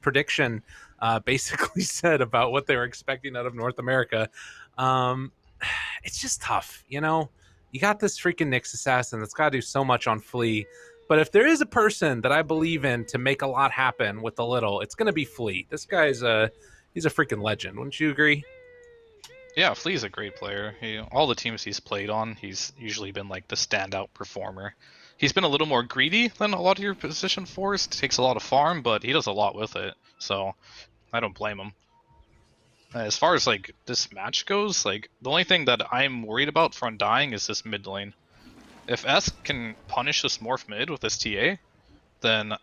prediction basically said about what they were expecting out of North America. Um, it's just tough, you know. You got this freaking Nyx assassin that's got to do so much on Flea. But if there is a person that I believe in to make a lot happen with the little, it's going to be Flea. This guy's he's a freaking legend. Wouldn't you agree? Yeah, Flea's a great player. All the teams he's played on, he's usually been like the standout performer. He's been a little more greedy than a lot of your position fours. Takes a lot of farm, but he does a lot with it. So I don't blame him. As far as like this match goes, like the only thing that I'm worried about for Undying is this mid lane. If S can punish this morph mid with this TA, then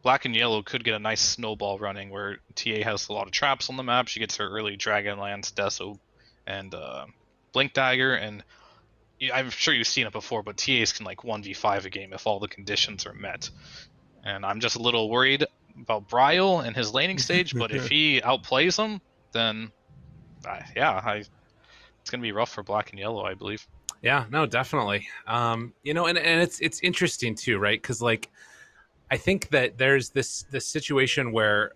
Black and Yellow could get a nice snowball running where TA has a lot of traps on the map. She gets her early Dragonlance, Deso, and Blink Dagger, and I'm sure you've seen it before, but TAs can like 1v5 a game if all the conditions are met. And I'm just a little worried about Bryle and his laning stage, but if he outplays them, then it's going to be rough for Black and Yellow, I believe. Yeah, no, definitely. You know, and it's interesting too, right? Because like I think that there's this situation where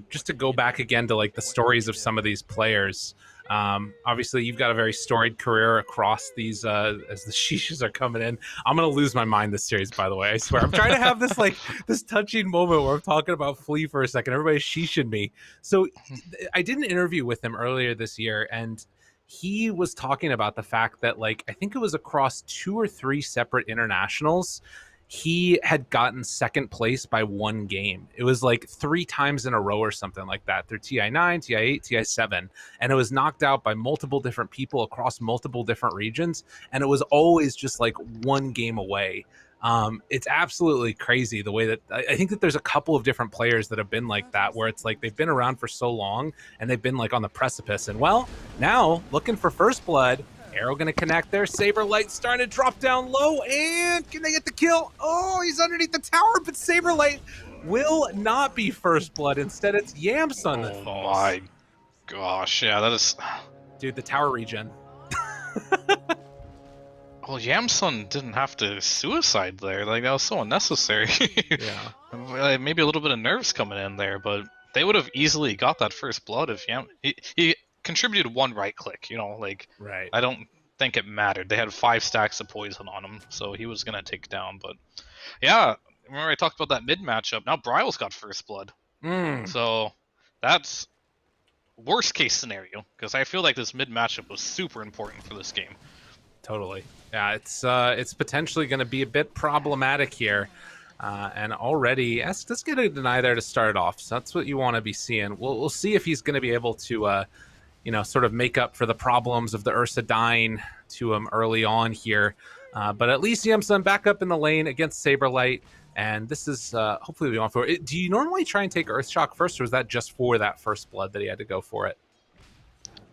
just to go back again to like the stories of some of these players. Obviously, you've got a very storied career across these as the shishas are coming in. I'm gonna lose my mind this series, by the way. I swear. I'm trying to have this like this touching moment where I'm talking about Flea for a second. Everybody's shishing me. So I did an interview with him earlier this year, and he was talking about the fact that like I think it was across 2 or 3 separate internationals he had gotten second place by 1 game. It was like 3 times in a row or something like that through TI9, TI8, TI7. And it was knocked out by multiple different people across multiple different regions. And it was always just like 1 game away. It's absolutely crazy the way that I think that there's a couple of different players that have been like that, where it's like they've been around for so long and they've been like on the precipice. And well, now looking for first blood. Arrow going to connect there. Saberlight starting to drop down low. And can they get the kill? Oh, he's underneath the tower, but Saberlight will not be first blood. Instead, it's Yamsun that falls. Oh my gosh. Yeah, that is... Dude, the tower regen. Well, Yamsun didn't have to suicide there. Like, that was so unnecessary. Yeah. Maybe a little bit of nerves coming in there, but they would have easily got that first blood if he contributed 1 right click, you know, like, right. I don't think it mattered. They had 5 stacks of poison on him, so he was going to take down, but yeah, remember I talked about that mid matchup. Now Bryle's got first blood. So that's worst case scenario, because I feel like this mid matchup was super important for this game. Totally. Yeah, it's potentially going to be a bit problematic here. And already, let's get a deny there to start off. So that's what you want to be seeing. We'll see if he's going to be able to sort of make up for the problems of the Ursa dying to him early on here. But at least Yamsun back up in the lane against Saberlight. And this is hopefully we want for it. Do you normally try and take Earthshock first, or was that just for that first blood that he had to go for it?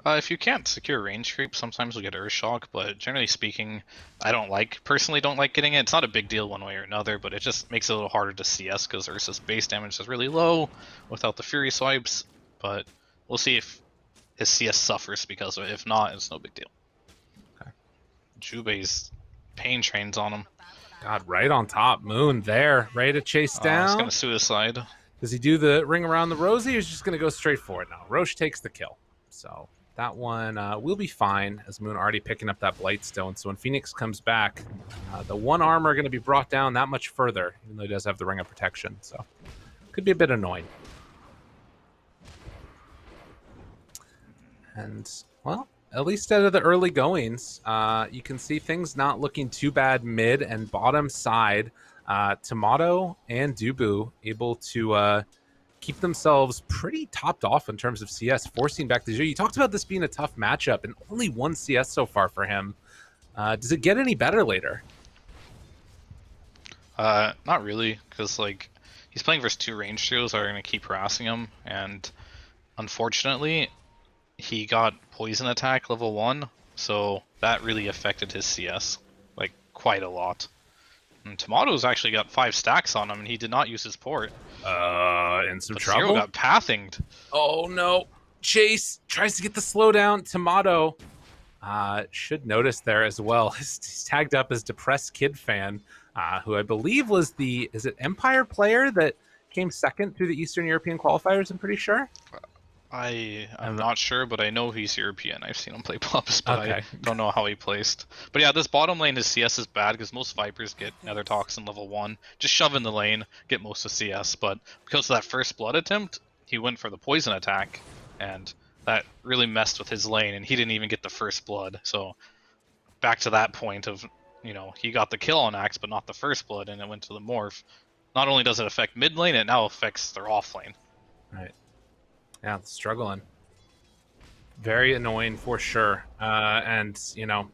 If you can't secure range creep, sometimes we'll get Earthshock, but generally speaking, I personally don't like getting it. It's not a big deal one way or another, but it just makes it a little harder to CS because Ursa's base damage is really low without the Fury swipes, but we'll see if his CS suffers because of it. If not, it's no big deal. Okay. Jube's pain trains on him. God, right on top. Moon there, ready to chase down. He's gonna suicide. Does he do the ring around the Rosie, or is he just gonna go straight for it now? Roche takes the kill. So that one will be fine, as Moon already picking up that Blightstone. So when Phoenix comes back, the 1 armor going to be brought down that much further, even though he does have the Ring of Protection. So could be a bit annoying. And, well, at least out of the early goings, you can see things not looking too bad mid and bottom side. Tomato and Dubu able to keep themselves pretty topped off in terms of CS, forcing back the Zhu. You talked about this being a tough matchup, and only 1 CS so far for him. Does it get any better later? Not really, because like he's playing versus 2 range trios that are going to keep harassing him, and unfortunately, he got poison attack level 1, so that really affected his CS like quite a lot. And Tomato's actually got 5 stacks on him, and he did not use his port. In some trouble? Zero got pathinged. Oh, no. Chase tries to get the slowdown. Tomato should notice there as well. He's tagged up as Depressed Kid Fan, who I believe was is it Empire player that came second through the Eastern European qualifiers, I'm pretty sure. I am And not sure, but I know he's European. I've seen him play pubs, but I okay, don't know how he placed. But yeah, this bottom lane, his CS is bad because most Vipers get Nether Toxin level 1. Just shove in the lane, get most of CS. But because of that first blood attempt, he went for the poison attack, and that really messed with his lane, and he didn't even get the first blood. So back to that point of, he got the kill on Axe, but not the first blood, and it went to the Morph. Not only does it affect mid lane, it now affects their off lane. right. Yeah, struggling. Very annoying for sure. And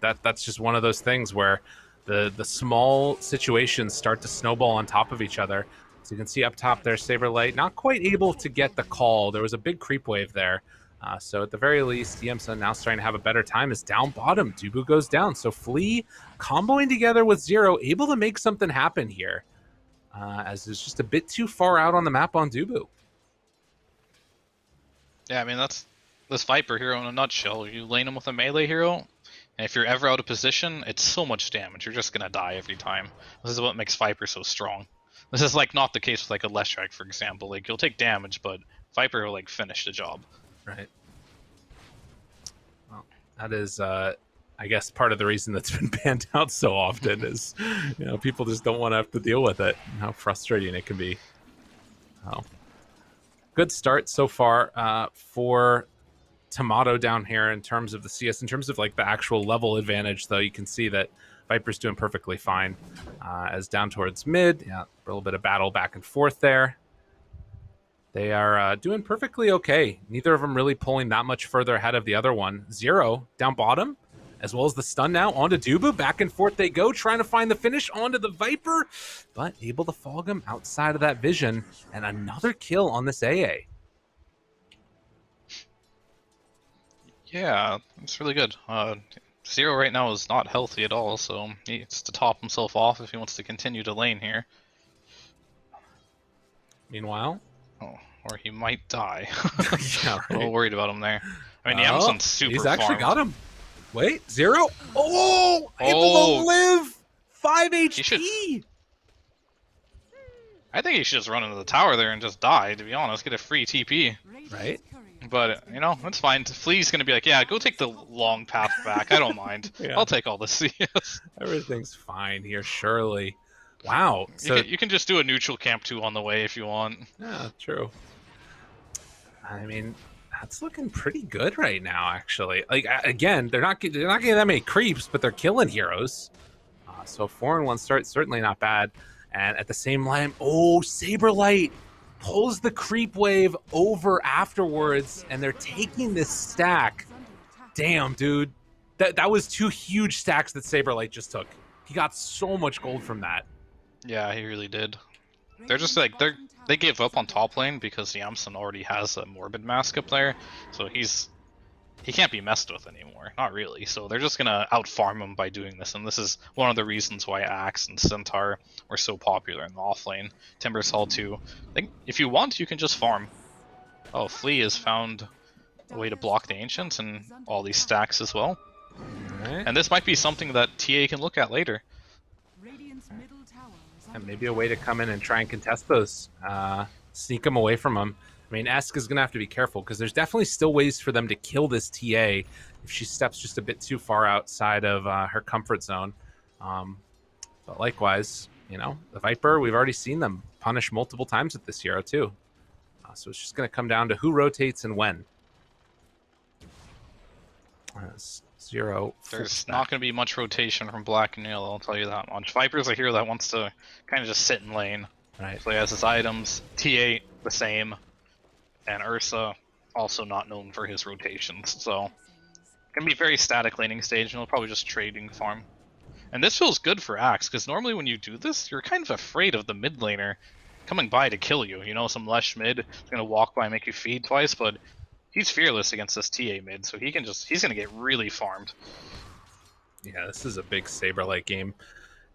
that's just one of those things where the small situations start to snowball on top of each other. So you can see up top there, Saberlight not quite able to get the call. There was a big creep wave there. So at the very least, Yemsa now starting to have a better time as down bottom. Dubu goes down. So Flea comboing together with Zero, able to make something happen here. As it's just a bit too far out on the map on Dubu. Yeah, I mean, that's this Viper hero in a nutshell. You lane him with a melee hero, and if you're ever out of position, it's so much damage. You're just gonna die every time. This is what makes Viper so strong. This is like not the case with like a Leshrac, for example. Like you'll take damage, but Viper will like finish the job. Right. Well, that is, I guess, part of the reason that's been banned out so often is, people just don't want to have to deal with it. And how frustrating it can be. Oh. Good start so far for Tomato down here in terms of the CS. In terms of like the actual level advantage, though, you can see that Viper's doing perfectly fine. As down towards mid, yeah, a little bit of battle back and forth there. They are doing perfectly okay. Neither of them really pulling that much further ahead of the other one. Zero down bottom, as well as the stun now onto Dubu. Back and forth they go, trying to find the finish onto the Viper, but able to fog him outside of that vision. And another kill on this AA. Yeah, it's really good. Zero right now is not healthy at all, so he needs to top himself off if he wants to continue to lane here. Meanwhile, or he might die. yeah, right. A little worried about him there. I mean, Yamson's super He's actually farmed. got him. Wait, Zero. Oh, able to live. 5 HP. I think he should just run into the tower there and just die, to be honest. Get a free TP. Right? But, it's fine. Flea's going to be like, yeah, go take the long path back. I don't mind. Yeah. I'll take all the CS. Everything's fine here, surely. Wow. So you can just do a neutral camp 2 on the way if you want. Yeah, true. I mean, that's looking pretty good right now, actually. Like, again, they're not getting that many creeps, but they're killing heroes. So 4-1 start, certainly not bad. And at the same time, Saberlight pulls the creep wave over afterwards, and they're taking this stack. Damn, dude. That was 2 huge stacks that Saberlight just took. He got so much gold from that. Yeah, he really did. They're just like, they gave up on top lane because Yamson already has a Morbid Mask up there, so he can't be messed with anymore. Not really. So they're just gonna outfarm him by doing this, and this is one of the reasons why Axe and Centaur were so popular in the offlane. Timbersaw too. If you want, you can just farm. Oh, Flea has found a way to block the Ancients and all these stacks as well. Right. And this might be something that TA can look at later. And maybe a way to come in and try and contest those, sneak them away from them. I mean, Esk is going to have to be careful because there's definitely still ways for them to kill this TA if she steps just a bit too far outside of her comfort zone. But likewise, the Viper, we've already seen them punish multiple times with this hero too. So it's just going to come down to who rotates and when. Zero. There's not going to be much rotation from Black and Yellow, I'll tell you that much. Viper's a hero that wants to kind of just sit in lane. Right. So he has his items. T8, the same. And Ursa, also not known for his rotations. So, going to be very static laning stage, and he'll probably just trading farm. And this feels good for Axe, because normally when you do this, you're kind of afraid of the mid laner coming by to kill you. Some Lesh mid is going to walk by and make you feed twice, but he's fearless against this TA mid, so he's going to get really farmed. Yeah, this is a big Saberlight game.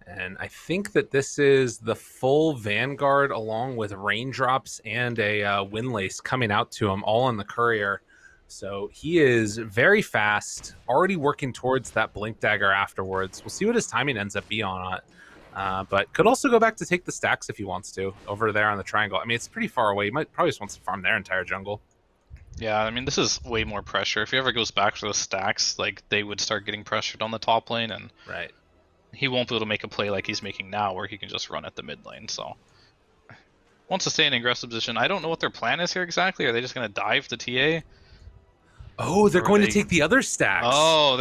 And I think that this is the full Vanguard along with Raindrops and a Windlace coming out to him, all on the Courier. So he is very fast, already working towards that Blink Dagger afterwards. We'll see what his timing ends up being on it. But could also go back to take the stacks if he wants to over there on the triangle. I mean, it's pretty far away. He might probably just wants to farm their entire jungle. Yeah, I mean, this is way more pressure. If he ever goes back for the stacks, like, they would start getting pressured on the top lane, and Right. he won't be able to make a play like he's making now, where he can just run at the mid lane, so... Wants to stay in aggressive position. I don't know what their plan is here exactly. Are they just going to dive the TA? Oh, they're going to take the other stacks. Oh,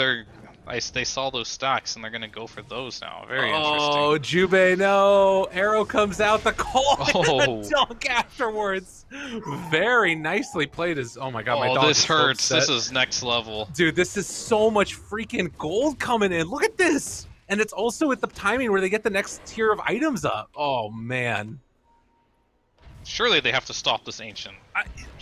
they saw those stacks, and they're going to go for those now. Very interesting. Oh, Jubei, no. Arrow comes out, the call, and the dunk afterwards. Very nicely played. Oh, my God, my dog this hurts. This is next level. Dude, this is so much freaking gold coming in. Look at this. And it's also at the timing where they get the next tier of items up. Oh, man. Surely they have to stop this ancient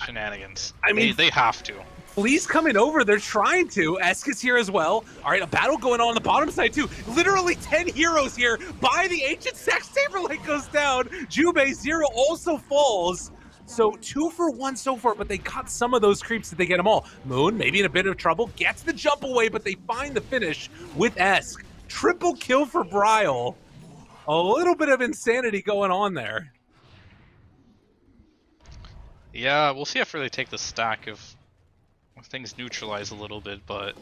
shenanigans. I mean, they have to. Flea's coming over. They're trying to. Esk is here as well. All right, a battle going on the bottom side, too. Literally 10 heroes here by the ancient Sex Saberlight goes down. Jubei 0 also falls. So 2 for 1 so far, but they got some of those creeps that they get them all. Moon, maybe in a bit of trouble, gets the jump away, but they find the finish with Esk. Triple kill for Bryle. A little bit of insanity going on there. Yeah, we'll see after they take the stack if things neutralize a little bit, but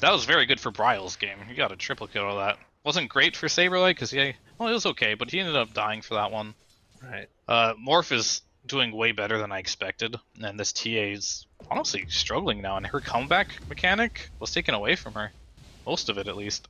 that was very good for Bryle's game. He got a triple kill out of that. Wasn't great for Saberlight, because it was okay, but he ended up dying for that one. Right. Morph is doing way better than I expected, and this TA is honestly struggling now, and her comeback mechanic was taken away from her. Most of it, at least.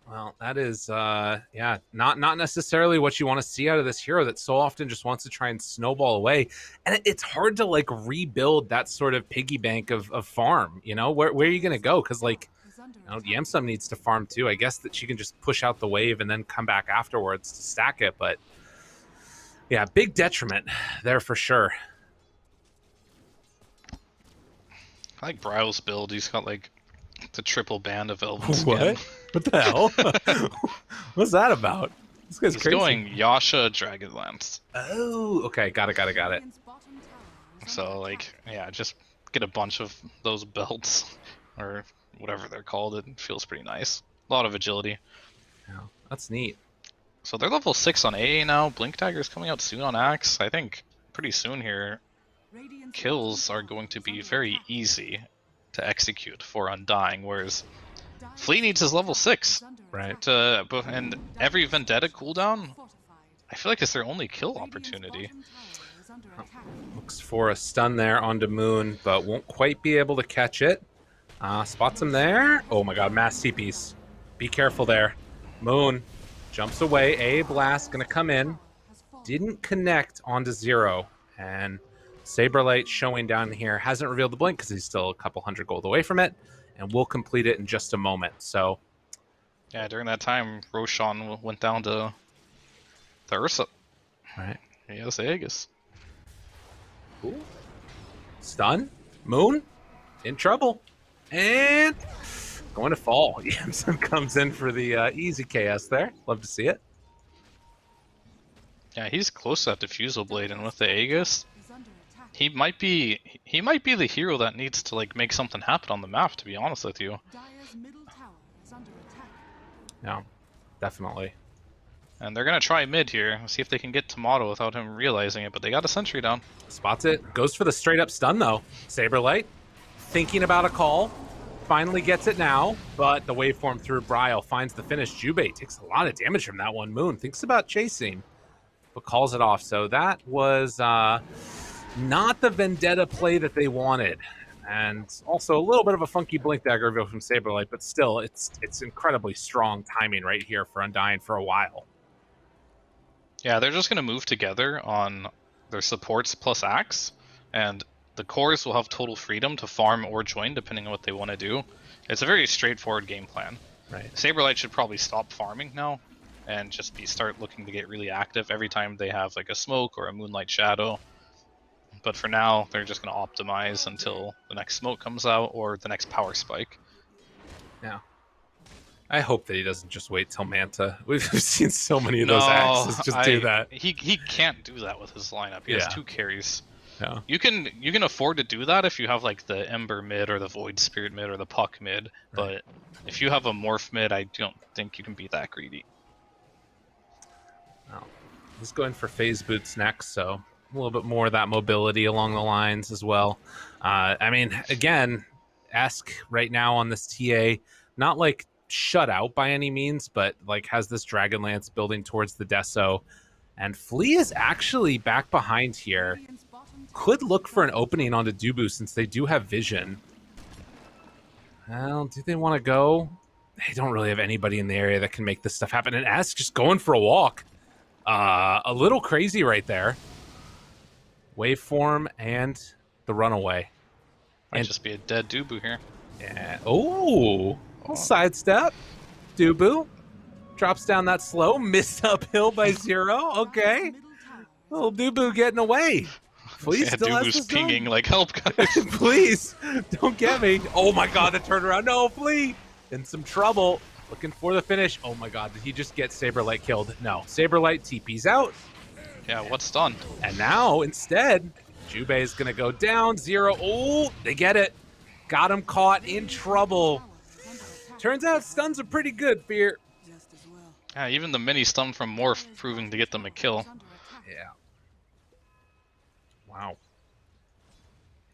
Well, that is, yeah, not necessarily what you want to see out of this hero that so often just wants to try and snowball away. And it's hard to, like, rebuild that sort of piggy bank of farm, you know? Where are you going to go? Because, like, you know, Yamsum needs to farm too. I guess that she can just push out the wave and then come back afterwards to stack it. But, yeah, big detriment there for sure. I like Bryle's build. He's got, like, the triple band of Elven skin. What? What the hell? What's that about? This guy's crazy. He's going Yasha Dragonlance. Oh, okay. Got it. So, like, yeah, just get a bunch of those belts, or whatever they're called. It feels pretty nice. A lot of agility. Yeah, that's neat. So they're level 6 on AA now. Blink Dagger's coming out soon on Axe. I think pretty soon here, kills are going to be very easy to execute for Undying, whereas Flea needs his level 6. Right. And every Vendetta cooldown, I feel like it's their only kill opportunity. Looks for a stun there onto Moon, but won't quite be able to catch it. Spots him there. Oh my God, mass TPs. Be careful there. Moon jumps away. A blast gonna come in. Didn't connect onto 0. And Saberlight showing down here. Hasn't revealed the blink because he's still a couple hundred gold away from it. And we'll complete it in just a moment. So, yeah, during that time, Roshan went down to Ursa. Right. He has Aegis. Cool. Stun. Moon in trouble. And going to fall. Yamson comes in for the easy KS there. Love to see it. Yeah, he's close to that Diffusal Blade, and with the Aegis, he might be the hero that needs to, like, make something happen on the map, to be honest with you. Yeah, definitely. And they're gonna try mid here, see if they can get Tomato without him realizing it, but they got a sentry down. Spots it, goes for the straight up stun though. Saberlight, thinking about a call, finally gets it now, but the waveform through Bryle finds the finish. Jubei takes a lot of damage from that one. Moon thinks about chasing, but calls it off. So that was not the Vendetta play that they wanted. And also a little bit of a funky Blink Dagger reveal from Saberlight, but still, it's incredibly strong timing right here for Undying for a while. Yeah, they're just going to move together on their supports plus Axe, and the cores will have total freedom to farm or join, depending on what they want to do. It's a very straightforward game plan. Right. Saberlight should probably stop farming now, and just start looking to get really active every time they have, like, a smoke or a Moonlight Shadow. But for now, they're just going to optimize until the next smoke comes out or the next power spike. Yeah. I hope that he doesn't just wait till Manta. We've seen so many of those axes just do that. He can't do that with his lineup. He has 2 carries. Yeah. You can afford to do that if you have like the Ember mid or the Void Spirit mid or the Puck mid, Right. but if you have a Morph mid, I don't think you can be that greedy. Well, he's going for phase boots next, so a little bit more of that mobility along the lines as well. I mean, again, Esk right now on this TA, not like shut out by any means, but like has this Dragonlance building towards the Deso. And Flea is actually back behind here. Could look for an opening onto Dubu since they do have vision. Well, do they want to go? They don't really have anybody in the area that can make this stuff happen. And Esk just going for a walk. A little crazy right there. Waveform and the runaway. Might And just be a dead Dubu here. yeah, oh, Oh. sidestep. Dubu drops down that slow, missed uphill by 0. Okay, little Dubu getting away. Please, Yeah, still has Dubu's this pinging gun. like, help, guys. Please, don't get me. Oh my god, the turnaround. No, Flea in some trouble. Looking for the finish. Oh my god, did he just get Saberlight killed? No, Saberlight TP's out. Yeah, what's done? And now, instead, Jubei is going to go down 0. Oh, they get it. Got him caught in trouble. Turns out stuns are pretty good, Fear. Yeah, even the mini stun from Morph proving to get them a kill. Yeah. Wow.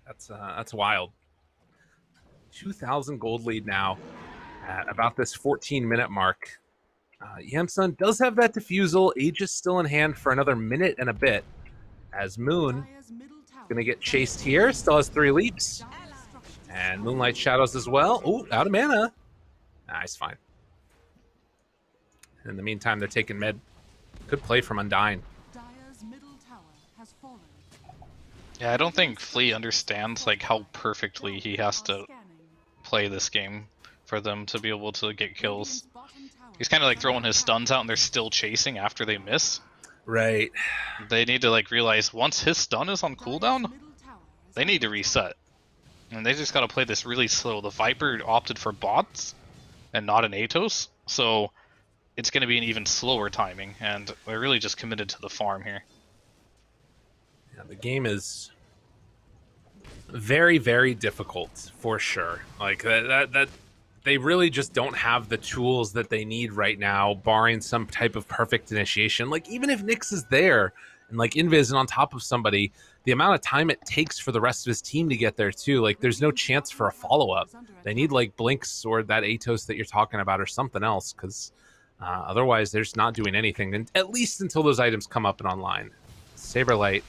That's wild. 2,000 gold lead now at about this 14-minute mark. Yamsun does have that defusal. Aegis still in hand for another minute and a bit. As Moon going to get chased here. Still has 3 leaps. And Moonlight Shadows as well. Oh, out of mana. Nice, fine. In the meantime, they're taking mid. Good play from Undying. Yeah, I don't think Flea understands like how perfectly he has to play this game for them to be able to get kills. He's kind of like throwing his stuns out and they're still chasing after they miss. Right. They need to like realize once his stun is on cooldown, they need to reset. And they just got to play this really slow. The Viper opted for bots and not an Atos, so it's going to be an even slower timing, and they're really just committed to the farm here. Yeah, the game is very, very difficult for sure. Like that they really just don't have the tools that they need right now, barring some type of perfect initiation. Like even if Nyx is there and like Invis and on top of somebody, the amount of time it takes for the rest of his team to get there too, like there's no chance for a follow-up. They need like Blinks or that Atos that you're talking about or something else, because otherwise they're just not doing anything, and at least until those items come up and online. Saberlight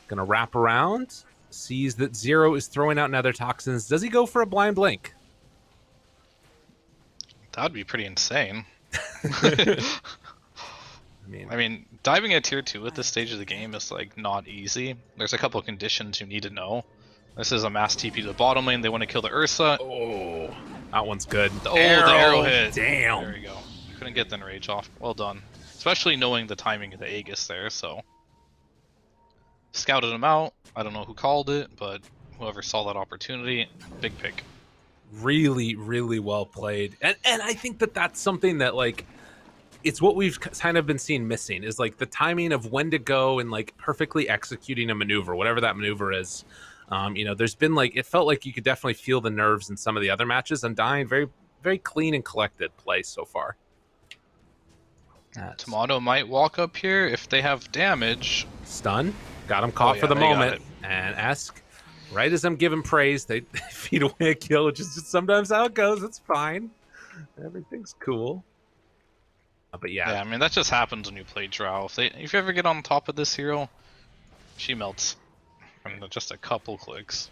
gonna wrap around, sees that 0 is throwing out nether toxins. Does he go for a blind blink? That would be pretty insane. I I mean, diving at tier 2 at this stage of the game is like not easy. There's a couple of conditions you need to know. This is a mass TP to the bottom lane. They want to kill the Ursa. oh, that one's good. Oh, the arrow hit. Damn. There we go. Couldn't get the enrage off. Well done. Especially knowing the timing of the Aegis there, so. Scouted him out. I don't know who called it, but whoever saw that opportunity, big pick. Really, really well played. And I think that that's something that, like, it's what we've kind of been seeing missing is, like, the timing of when to go and, like, perfectly executing a maneuver, whatever that maneuver is. There's been, like, it felt like you could definitely feel the nerves in some of the other matches. Undying, very, very clean and collected play so far. Tomato might walk up here if they have damage. Stun. Got him caught for the moment. And Esk, right as I'm giving praise, they feed away a kill, which is just sometimes how it goes. It's fine. Everything's cool. But yeah, I mean that just happens when you play Drow. If you ever get on top of this hero, she melts from just a couple clicks.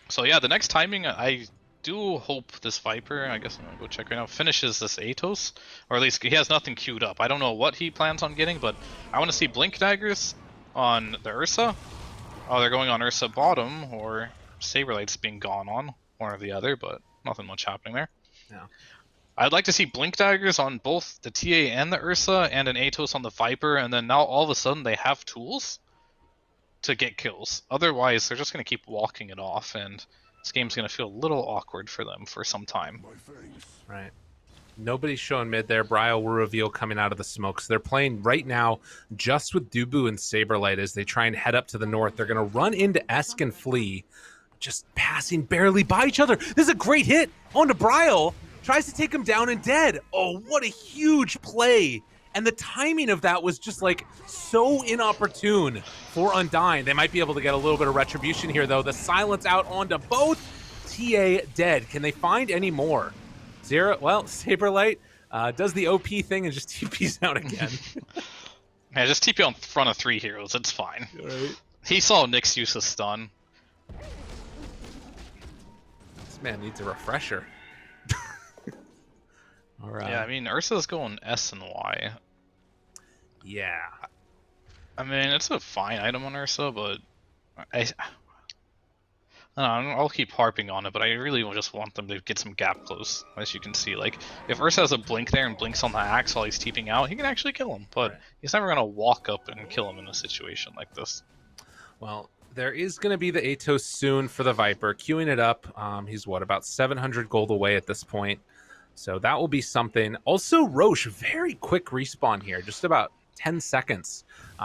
So yeah, the next timing, I do hope this Viper, I guess I'm gonna go check right now, finishes this Atos, or at least he has nothing queued up. I don't know what he plans on getting, but I want to see Blink Daggers on the Ursa. Oh, they're going on Ursa bottom, or Saberlight's being gone on, one or the other, but nothing much happening there. Yeah. I'd like to see Blink Daggers on both the TA and the Ursa, and an Atos on the Viper, and then now all of a sudden they have tools to get kills. Otherwise, they're just going to keep walking it off, and this game's going to feel a little awkward for them for some time. Right. Nobody's showing mid there. Brile will reveal coming out of the smoke. So they're playing right now just with Dubu and Saberlight as they try and head up to the north. They're going to run into Esk and Flea, just passing barely by each other. This is a great hit onto Brile. Tries to take him down and dead. Oh, what a huge play. And the timing of that was just like so inopportune for Undying. They might be able to get a little bit of retribution here, though. The silence out onto both. TA dead. Can they find any more? Zero. Well, Saberlight does the OP thing and just TP's out again. Yeah, just TP on front of 3 heroes. It's fine. Right. He saw Nick's use of stun. This man needs a refresher. All right. Yeah, I mean, Ursa's going S and Y. Yeah. I mean, it's a fine item on Ursa, but I don't know, I'll keep harping on it, but I really just want them to get some gap close, as you can see. Like, if Ursa has a blink there and blinks on the axe while he's TPing out, he can actually kill him, but he's never going to walk up and kill him in a situation like this. Well, there is going to be the Atos soon for the Viper, queuing it up. He's, what, about 700 gold away at this point. So that will be something. Also, Roche, very quick respawn here, just about 10 seconds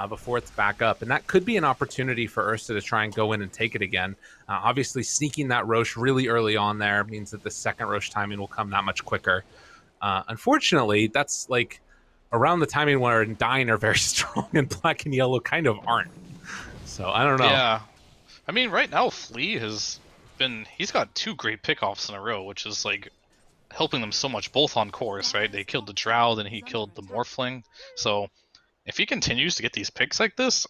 before it's back up. And that could be an opportunity for Ursa to try and go in and take it again. Obviously, sneaking that Roche really early on there means that the second Roche timing will come that much quicker. Unfortunately, that's like around the timing where Undying are very strong and Black and Yellow kind of aren't. So I don't know. Yeah. I mean, right now, Flea he's got 2 great pickoffs in a row, which is like helping them so much, both on course, right? They killed the Drow, then he killed the Morphling. So if he continues to get these picks like this,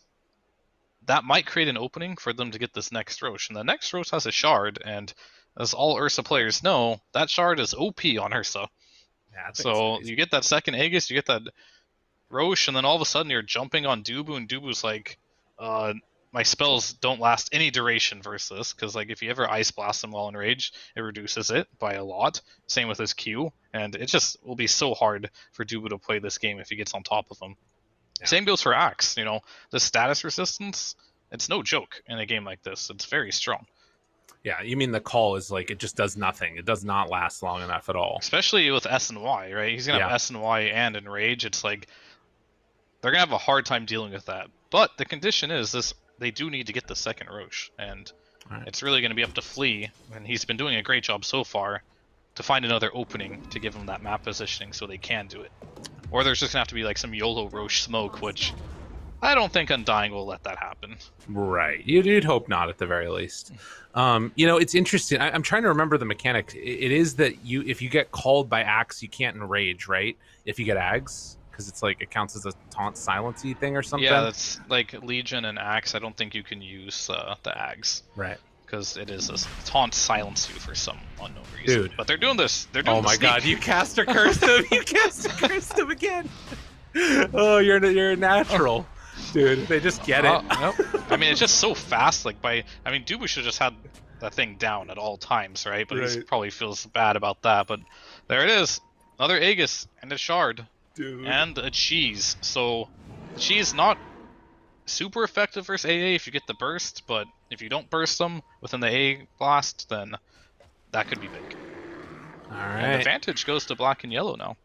that might create an opening for them to get this next Roche. And the next Roche has a shard, and as all Ursa players know, that shard is OP on Ursa. Yeah, so you get that second Aegis, you get that Roche, and then all of a sudden you're jumping on Dubu, and Dubu's like, my spells don't last any duration versus this, because like if you ever Ice Blast him while in Rage, it reduces it by a lot. Same with his Q, and it just will be so hard for Dubu to play this game if he gets on top of him. Yeah. Same goes for Axe. You know, the status resistance, it's no joke in a game like this. It's very strong. Yeah, you mean the call is like it just does nothing. It does not last long enough at all. Especially with S and Y, right? He's gonna have S and Y and Enrage. It's like they're gonna have a hard time dealing with that. But the condition is this: they do need to get the second Roche, and it's really gonna be up to Flea, and he's been doing a great job so far to find another opening to give him that map positioning so they can do it. Or there's just gonna have to be like some YOLO Roche smoke, which I don't think Undying will let that happen. Right. You'd hope not, at the very least. You know, it's interesting. I'm trying to remember the mechanic. It is that if you get called by Axe, you can't enrage, right? If you get Ags, because it's like it counts as a taunt silency thing or something. Yeah, that's like Legion and Axe. I don't think you can use the Ags. Right. Because it is a taunt silence you for some unknown reason. Dude. But they're doing this. They're doing Oh my god, you caster cursed him. You caster cursed him again. Oh, you're a natural. Dude, they just get it. Nope. I mean, it's just so fast. Like Dubu should just had that thing down at all times, right? But he probably feels bad about that. But there it is, another Aegis and a shard, dude, and a cheese. So the cheese not super effective versus AA if you get the burst, but if you don't burst them within the A blast, then that could be big. All right. And advantage goes to Black and Yellow now.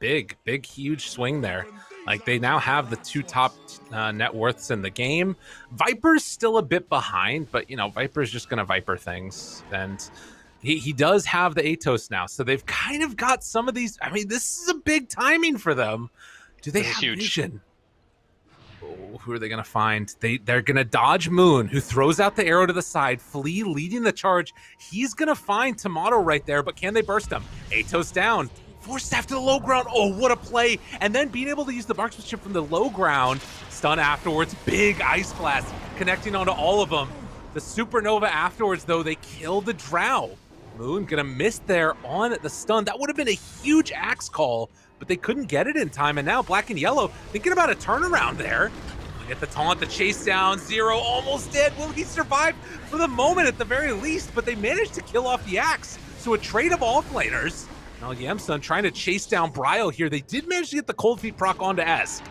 Big, huge swing there. Like, they now have the 2 top net worths in the game. Viper's still a bit behind, but, you know, Viper's just going to Viper things. And he does have the Atos now, so they've kind of got some of these. I mean, this is a big timing for them. Do they have vision? Oh, who are they going to find? They're going to dodge Moon, who throws out the arrow to the side. Flea leading the charge. He's going to find Tomato right there, but can they burst him? Atos down. Force staff to the low ground. Oh, what a play. And then being able to use the marksmanship from the low ground. Stun afterwards. Big Ice Blast connecting onto all of them. The Supernova afterwards, though, they kill the Drow. Moon gonna miss there on the stun. That would have been a huge Axe call, but they couldn't get it in time. And now Black and Yellow thinking about a turnaround there. Get the taunt, the chase down. Zero almost dead. Will he survive for the moment at the very least? But they managed to kill off the Axe. So a trade of offlaners. Now Yamsun trying to chase down Brile here. They did manage to get the cold feet proc onto Esk,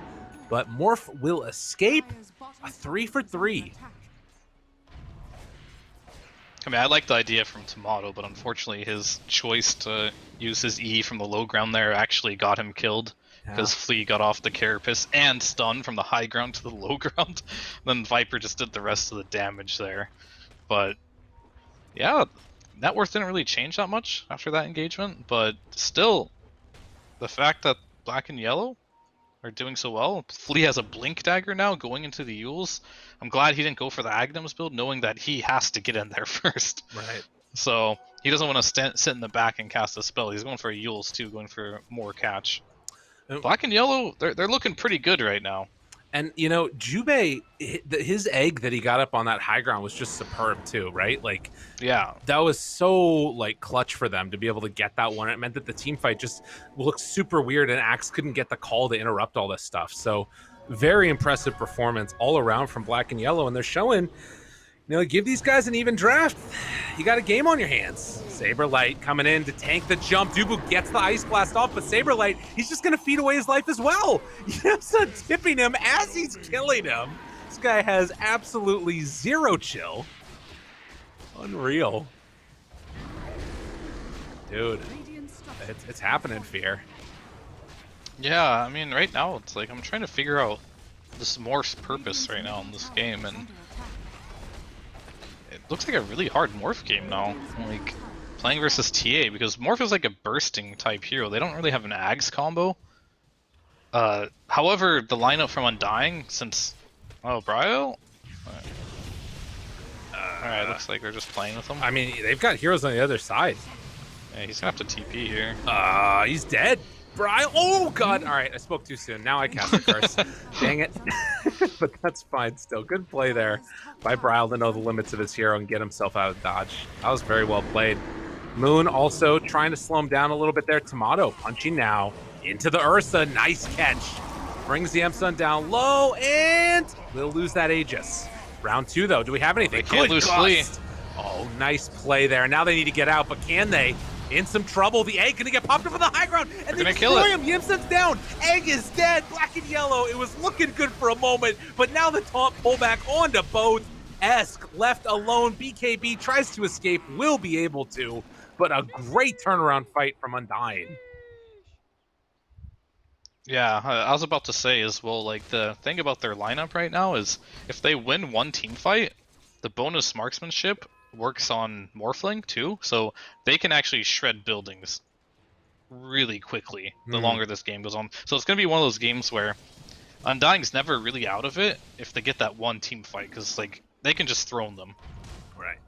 but Morph will escape. A 3 for 3. I mean, I like the idea from Tomato, but unfortunately his choice to use his E from the low ground there actually got him killed. Yeah. Because Flea got off the Carapace and stun from the high ground to the low ground. Then Viper just did the rest of the damage there. But yeah, net worth didn't really change that much after that engagement. But still, the fact that black and yellow are doing so well. Flea has a blink dagger now going into the Yules. I'm glad he didn't go for the Aghanim's build, knowing that he has to get in there first. Right. So he doesn't want to sit in the back and cast a spell. He's going for a Yules too, going for more catch. Black and yellow, they're looking pretty good right now. And you know, Jubei, his egg that he got up on that high ground was just superb too, right? Like, yeah, that was so like clutch for them to be able to get that one. It meant that the team fight just looked super weird, and Axe couldn't get the call to interrupt all this stuff. So, very impressive performance all around from Black and Yellow, and they're showing, you know, give these guys an even draft. You got a game on your hands. Saberlight coming in to tank the jump. Dubu gets the Ice Blast off, but Saberlight, he's just going to feed away his life as well. Yamsa tipping him as he's killing him. This guy has absolutely zero chill. Unreal. Dude, it's happening, Fear. yeah. I mean, right now it's like I'm trying to figure out this Morph's purpose right now in this game, and it looks like a really hard Morph game now. Like playing versus TA, because Morph is like a bursting type hero. They don't really have an Ags combo. However, the lineup from Undying, since Bryo. Alright, looks like they're just playing with him. I mean, they've got heroes on the other side. Yeah, he's gonna have to TP here. He's dead. Brian. Oh, God. All right, I spoke too soon. Now I cast a curse. Dang it. But that's fine still. Good play there by Bryle to know the limits of his hero and get himself out of dodge. That was very well played. Moon also trying to slow him down a little bit there. Tomato punching now into the Ursa. Nice catch. Brings the M-Sun down low, and we'll lose that Aegis. Round 2, though. Do we have anything? They can't lose Flea. Oh, nice play there. Now they need to get out, but can they? In some trouble. The egg gonna get popped up on the high ground, and they destroy him. Yimsen's down. Egg is dead. Black and yellow. It was looking good for a moment, but now the taunt pullback onto both. Esk left alone. BKB tries to escape, will be able to, but a great turnaround fight from Undying. Yeah, I was about to say as well, like, the thing about their lineup right now is if they win one team fight, the bonus marksmanship works on Morphling too, so they can actually shred buildings really quickly the longer this game goes on. So it's going to be one of those games where Undying's never really out of it if they get that one team fight, because like they can just throw them right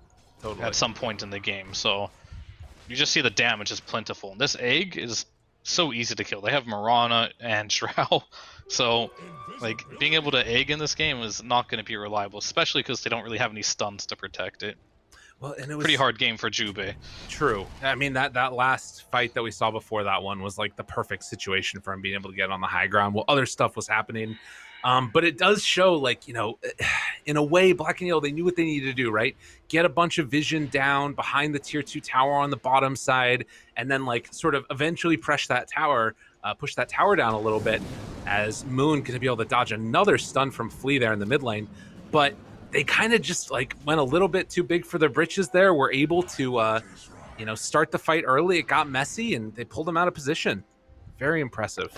totally at some point in the game. So you just see the damage is plentiful, and this egg is so easy to kill. They have Mirana and Shroud, so like being able to egg in this game is not going to be reliable, especially because they don't really have any stuns to protect it. Well, and it was pretty hard game for Jubei. True. I mean, that last fight that we saw before that one was like the perfect situation for him being able to get on the high ground while other stuff was happening. But it does show, like, you know, in a way, Black and Yellow, they knew what they needed to do, right? Get a bunch of vision down behind the tier 2 tower on the bottom side, and then like sort of eventually push that tower down a little bit, as Moon going to be able to dodge another stun from Flea there in the mid lane. But they kind of just like went a little bit too big for their britches there. Were able to, you know, start the fight early. It got messy, and they pulled them out of position. Very impressive.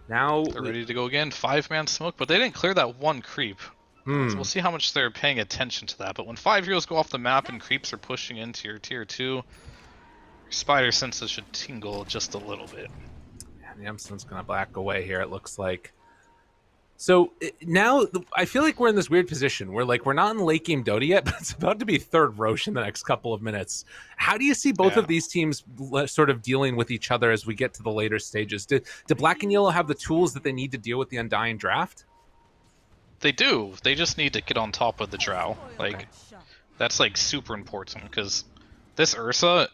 Now they're ready to go again. 5-man smoke, but they didn't clear that one creep. So we'll see how much they're paying attention to that. But when 5 heroes go off the map and creeps are pushing into your tier 2, your spider senses should tingle just a little bit. And Yamson's going to back away here, it looks like. So now I feel like we're in this weird position where like we're not in late game Dota yet, but it's about to be third Roche in the next couple of minutes. How do you see both of these teams sort of dealing with each other as we get to the later stages? Do Black and Yellow have the tools that they need to deal with the Undying draft? They do. They just need to get on top of the Drow. Like, that's like super important, because this Ursa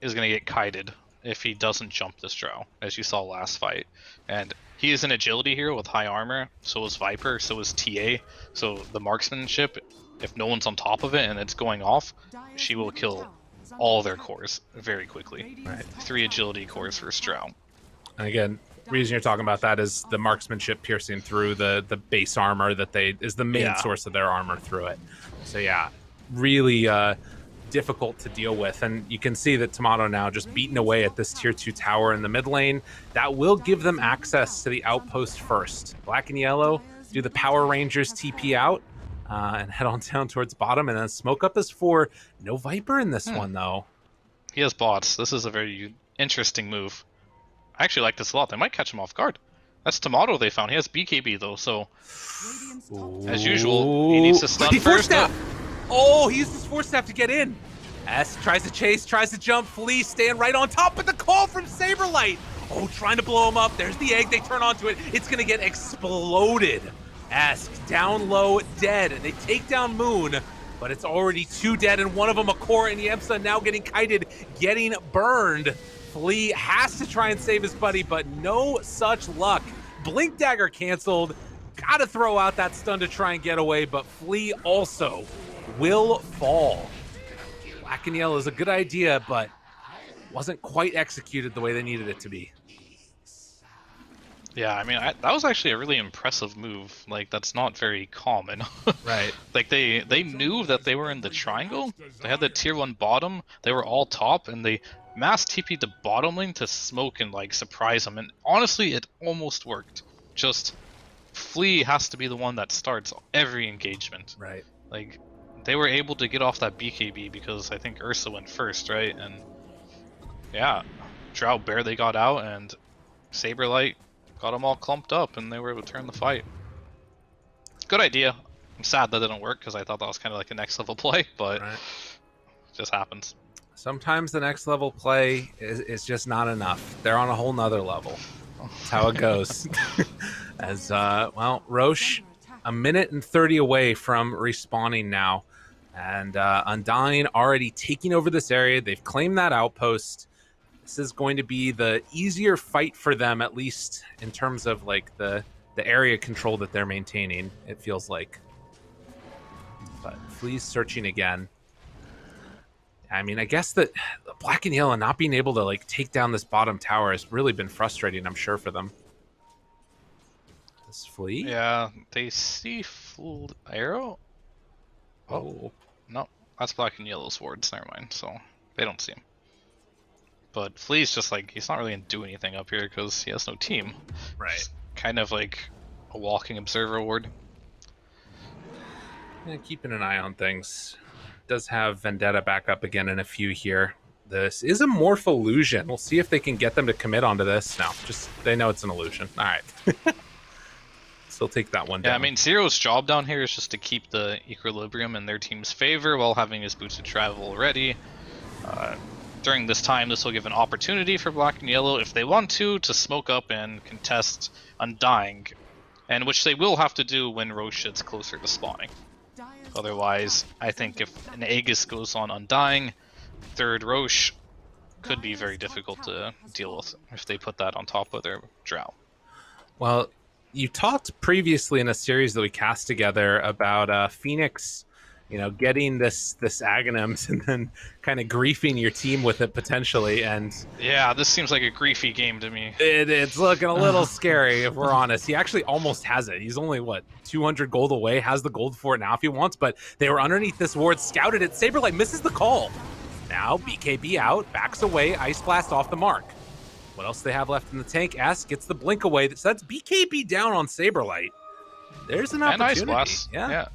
is going to get kited if he doesn't jump this Drow, as you saw last fight. And he is an agility hero with high armor, so is Viper, so is TA. So the marksmanship, if no one's on top of it and it's going off, she will kill all their cores very quickly. Right. 3 agility cores for Drow. And again, reason you're talking about that is the marksmanship piercing through the base armor that they is the main source of their armor through it. So yeah, really difficult to deal with. And you can see that Tomato now just beating away at this tier 2 tower in the mid lane. That will give them access to the outpost first. Black and yellow do the Power Rangers TP out and head on down towards bottom. And then smoke up is for no Viper in this one, though. He has bots. This is a very interesting move. I actually like this a lot. They might catch him off guard. That's Tomato they found. He has BKB, though, so as usual, he needs to stun first. Oh, he used his force staff to get in. S tries to chase, tries to jump. Flea stand right on top, but the call from Saberlight. Oh, trying to blow him up. There's the egg. They turn onto it. It's going to get exploded. Ask down low, dead. They take down Moon, but it's already 2 dead, and one of them a core, and Yemsa now getting kited, getting burned. Flea has to try and save his buddy, but no such luck. Blink Dagger canceled. Gotta throw out that stun to try and get away, but Flea also will fall. Black and yellow is a good idea, but wasn't quite executed the way they needed it to be. Yeah, I mean, that was actually a really impressive move. Like, that's not very common. Right. Like, they knew that they were in the triangle. They had the tier 1 bottom. They were all top, and they mass TP'd the bottom lane to smoke and, like, surprise them. And honestly, it almost worked. Just, Flea has to be the one that starts every engagement. Right. Like, they were able to get off that BKB because I think Ursa went first, right? And, yeah, Drow barely got out, and Saberlight got them all clumped up, and they were able to turn the fight. Good idea. I'm sad that didn't work, because I thought that was kind of like a next level play, but it just happens. Sometimes the next level play is just not enough. They're on a whole nother level. That's how it goes. As, well, Roche, 1 minute and 30 away from respawning now. And Undying already taking over this area. They've claimed that outpost. This is going to be the easier fight for them, at least in terms of like the area control that they're maintaining, it feels like. But Flea's searching again. I mean, I guess that Black and Yellow not being able to like take down this bottom tower has really been frustrating, I'm sure, for them. This Flea? Yeah, they see full arrow. Oh, no, that's Black and Yellow's wards. Never mind. So they don't see him. But Flea's just like, he's not really going to do anything up here because he has no team. Right. He's kind of like a walking observer ward. Yeah, keeping an eye on things. Does have Vendetta back up again in a few here. This is a morph illusion. We'll see if they can get them to commit onto this. No, just they know it's an illusion. All right. Still take that one down. Yeah, I mean, Zero's job down here is just to keep the equilibrium in their team's favor while having his boots of travel ready. During this time, this will give an opportunity for Black and Yellow, if they want to smoke up and contest Undying, and which they will have to do when Roche gets closer to spawning. Otherwise, I think if an Aegis goes on Undying, third Roche could be very difficult to deal with if they put that on top of their Drow. Well, you talked previously in a series that we cast together about Phoenix, you know, getting this Aghanims and then kind of griefing your team with it potentially. And yeah, this seems like a griefy game to me. It's looking a little scary, if we're honest. He actually almost has it. He's only, what, 200 gold away, has the gold for it now if he wants, but they were underneath this ward, scouted it. Saberlight misses the call. Now BKB out, backs away, Ice Blast off the mark. What else do they have left in the tank? S gets the blink away. So that's BKB down on Saberlight. There's an opportunity. And Ice Blast. Yeah.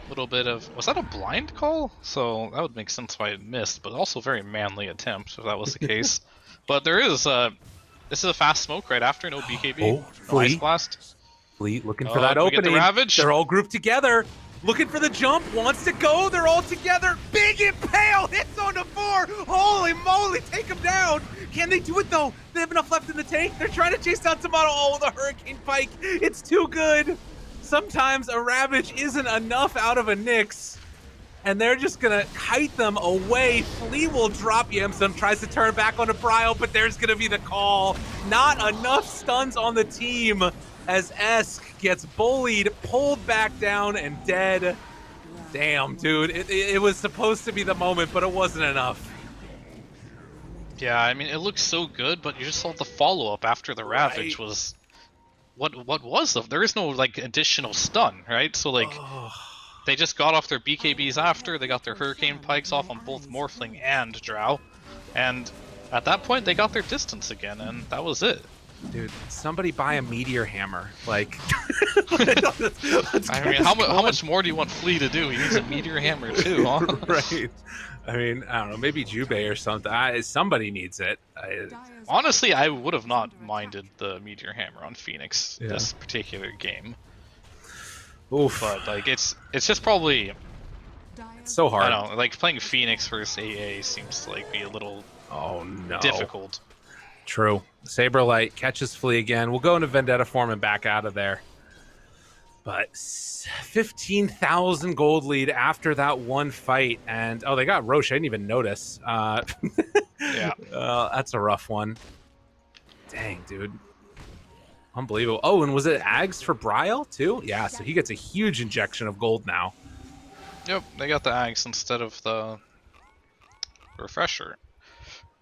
Little bit of, was that a blind call? So that would make sense why it missed, but also very manly attempt if that was the case. But there is this is a fast smoke right after, no BKB, no Ice Blast. Flea looking for that opening. Get the Ravage. They're all grouped together, looking for the jump, wants to go, they're all together. Big Impale hits on the 4. Holy moly, take him down. Can they do it though? They have enough left in the tank. They're trying to chase down Tomato. Oh, the Hurricane Pike, it's too good. Sometimes a Ravage isn't enough out of a Nyx, and they're just gonna kite them away. Flea will drop Yemsum, tries to turn back onto Bryo, but there's gonna be the call. Not enough stuns on the team as Esk gets bullied, pulled back down, and dead. Damn, dude, it was supposed to be the moment, but it wasn't enough. Yeah, I mean, it looks so good, but you just saw the follow-up after the Ravage Right. was... What was the... There is no, like, additional stun, right? So, like, Oh, they just got off their BKBs after, they got their Hurricane Pikes off on both Morphling and Drow, and at that point, they got their distance again, and that was it. dude, somebody buy a meteor hammer. Like, I mean, how much more do you want Flea to do? He needs a Meteor Hammer too, huh? Right. I mean, I don't know, maybe Jubei or something. Somebody needs it. Honestly, I would have not minded the Meteor Hammer on Phoenix Yeah. this particular game. Oof. But like, it's just probably, It's so hard. I don't know, like playing Phoenix versus AA seems to like be a little Oh no. difficult. True. Saberlight catches Flea again. We'll go into Vendetta form and back out of there. But 15,000 gold lead after that one fight. And, oh, they got Roche. I didn't even notice. Yeah. That's a rough one. Dang, dude. Unbelievable. Oh, and was it Ags for Bryle, too? Yeah, so he gets a huge injection of gold now. Yep, they got the Axe instead of the Refresher.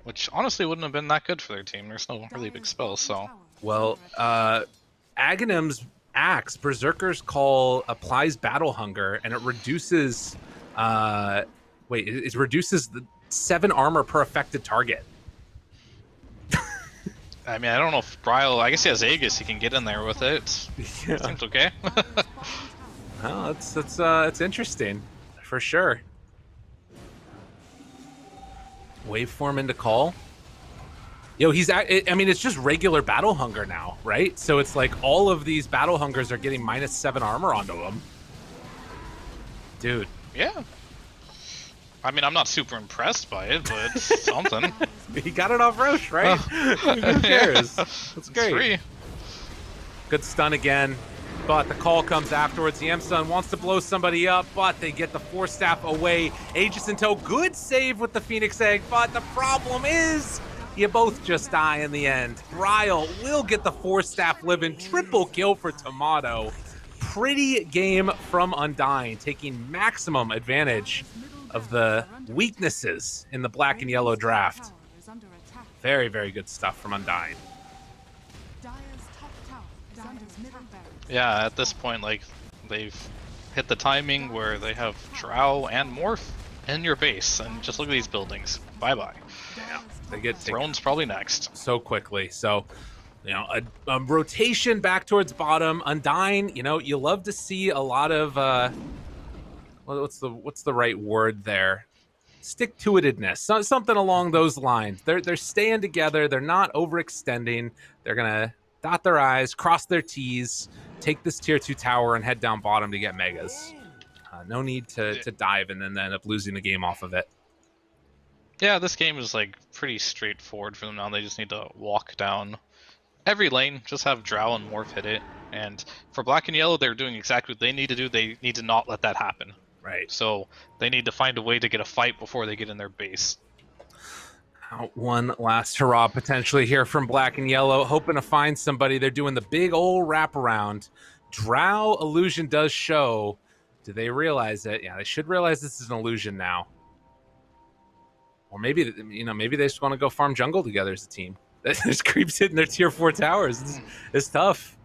Which honestly wouldn't have been that good for their team. There's no really big spells, so... Well, Aghanim's axe, Berserker's Call, applies Battle Hunger, and it reduces... it reduces the 7 armor per affected target. I mean, I don't know if Bryle... I guess he has Aegis, he can get in there with it. Yeah. Seems okay. Well, it's interesting, for sure. Waveform into Call. Yo, I mean, it's just regular Battle Hunger now, right? So it's like all of these Battle Hungers are getting -7 armor onto them. Dude. Yeah. I mean, I'm not super impressed by it, but it's something. He got it off Roche, right? Who cares? That's great. Free. Good stun again, but the call comes afterwards. The M-Stun wants to blow somebody up, but they get the Force Staff away. Aegis in tow, good save with the Phoenix Egg, but the problem is you both just die in the end. Bryle will get the Force Staff living. Triple kill for Tomato. Pretty game from Undying, taking maximum advantage of the weaknesses in the black and yellow draft. Very, very good stuff from Undying. Yeah, at this point, like, they've hit the timing where they have Drow and Morph in your base, and just look at these buildings. Bye-bye. Yeah, they get Throne's probably next. so quickly. So, you know, a rotation back towards bottom. Undying, you know, you love to see a lot of what's the right word there? Stick-to-itedness, something along those lines. They're staying together. They're not overextending. They're gonna dot their I's, cross their T's, take this tier 2 tower, and head down bottom to get megas. No need to dive and then end up losing the game off of it. Yeah, this game is like pretty straightforward for them now. They just need to walk down every lane, just have Drow and Morph hit it. And for black and yellow, they're doing exactly what they need to do. They need to not let that happen. Right. So they need to find a way to get a fight before they get in their base. One last hurrah potentially here from black and yellow, hoping to find somebody. They're doing the big old wraparound. Drow illusion does show. Do they realize it? Yeah, they should realize this is an illusion now. Or maybe, you know, maybe they just want to go farm jungle together as a team. There's creeps hitting their tier 4 towers. It's tough.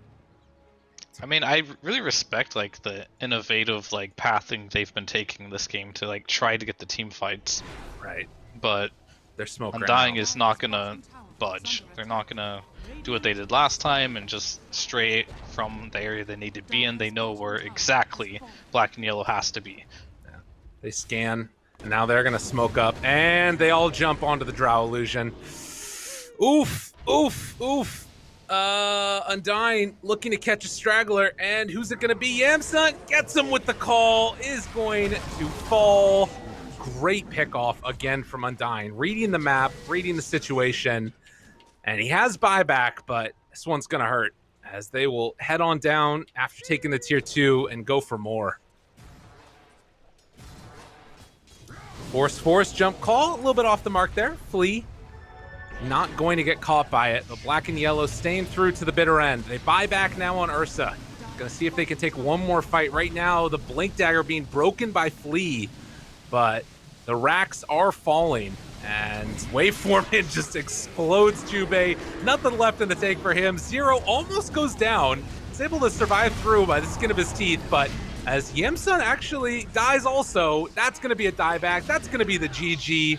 I mean, I really respect like the innovative like pathing they've been taking this game to like try to get the team fights. Right. But They're smoke Undying right now. is not gonna budge. They're not gonna do what they did last time and just stray from the area they need to be in. They know where exactly black and yellow has to be. Yeah. They scan, and now they're gonna smoke up, and they all jump onto the Drow illusion. Oof, oof, oof. Undying looking to catch a straggler, and who's it gonna be? Yamsun gets him with the call, is going to fall. Great pickoff again from Undying. Reading the map, reading the situation, and he has buyback, but this one's gonna hurt as they will head on down after taking the tier 2 and go for more. Force jump call, a little bit off the mark there. Flea not going to get caught by it, but black and yellow staying through to the bitter end. They buy back now on Ursa. Gonna see if they can take one more fight. Right now, the Blink Dagger being broken by Flea, but The racks are falling, and Waveform just explodes Jubei. Nothing left in the tank for him. Zero almost goes down. He's able to survive through by the skin of his teeth, but as Yemsun actually dies also, that's going to be a dieback. That's going to be the GG.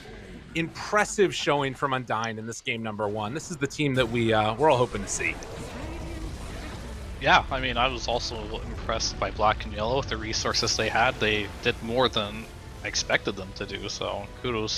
Impressive showing from Undying in this game number 1. This is the team that we're all hoping to see. Yeah, I mean, I was also impressed by Black and Yellow with the resources they had. They did more than I expected them to do, so kudos.